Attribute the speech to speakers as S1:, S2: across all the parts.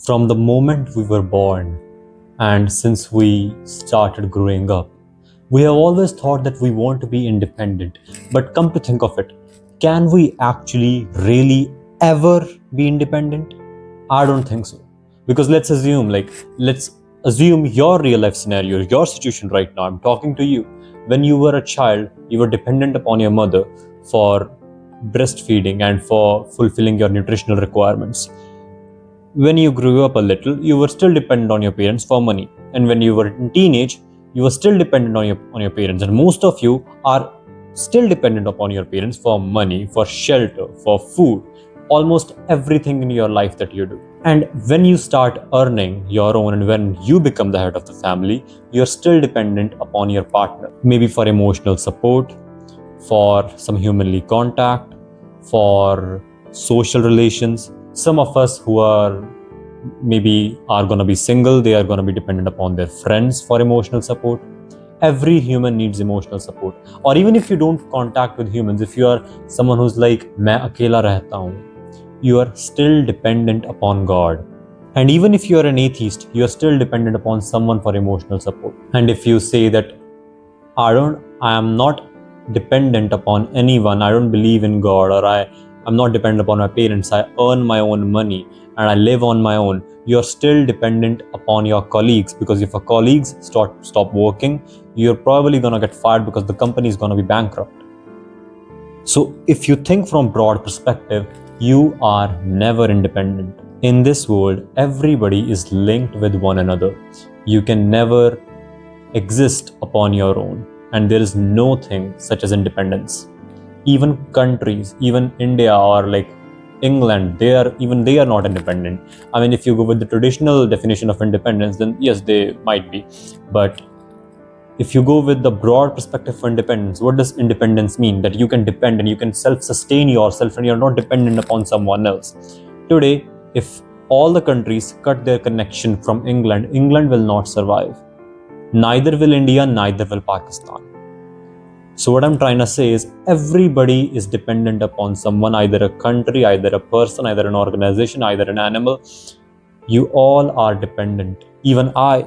S1: From the moment we were born and since we started growing up, we have always thought that we want to be independent. But come to think of it, can we actually really ever be independent? I don't think so. Because let's assume your real life scenario, your situation right now. I'm talking to you. When you were a child, you were dependent upon your mother for breastfeeding and for fulfilling your nutritional requirements. When you grew up a little, you were still dependent on your parents for money. And when you were in teenage, you were still dependent on your parents. And most of you are still dependent upon your parents for money, for shelter, for food, almost everything in your life that you do. And when you start earning your own and when you become the head of the family, you're still dependent upon your partner, maybe for emotional support, for some humanly contact, for social relations. Some of us who are going to be single, they are going to be dependent upon their friends for emotional support. Every human needs emotional support. Or even if you don't contact with humans, if you are someone who's like, main akela rehta hu, you are still dependent upon God. And even if you are an atheist, you are still dependent upon someone for emotional support. And if you say that I am not dependent upon anyone, I don't believe in God, or I'm not dependent upon my parents, I earn my own money and I live on my own, you're still dependent upon your colleagues, because if your colleagues stop working, you're probably going to get fired because the company is going to be bankrupt. So if you think from broad perspective, you are never independent. In this world, everybody is linked with one another. You can never exist upon your own, and there is no thing such as independence. Even countries, even India or like England, they are not independent. I mean, if you go with the traditional definition of independence, then yes, they might be. But if you go with the broad perspective for independence, what does independence mean? That you can depend and you can self-sustain yourself and you're not dependent upon someone else. Today, if all the countries cut their connection from England, England will not survive. Neither will India, neither will Pakistan. So what I'm trying to say is everybody is dependent upon someone, either a country, either a person, either an organization, either an animal. You all are dependent, even I.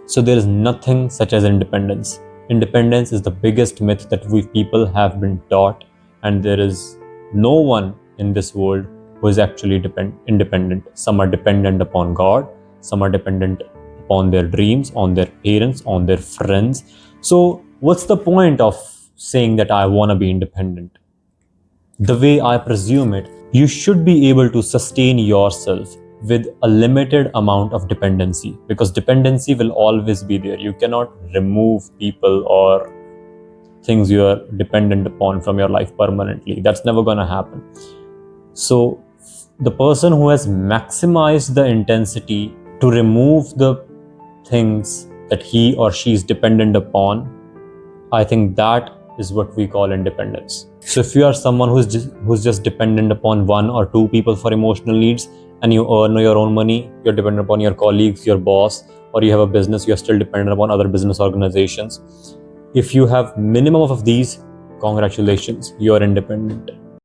S1: So there is nothing such as independence. Independence is the biggest myth that we people have been taught, and there is no one in this world who is actually independent. Some are dependent upon God, some are dependent upon their dreams, on their parents, on their friends. So what's the point of saying that I want to be independent? The way I presume it, you should be able to sustain yourself with a limited amount of dependency, because dependency will always be there. You cannot remove people or things you are dependent upon from your life permanently. That's never going to happen. So the person who has maximized the intensity to remove the things that he or she is dependent upon, I think that is what we call independence. So if you are someone who's just dependent upon one or two people for emotional needs, and you earn your own money, you're dependent upon your colleagues, your boss, or you have a business, you're still dependent upon other business organizations. If you have minimum of these, congratulations, you are independent.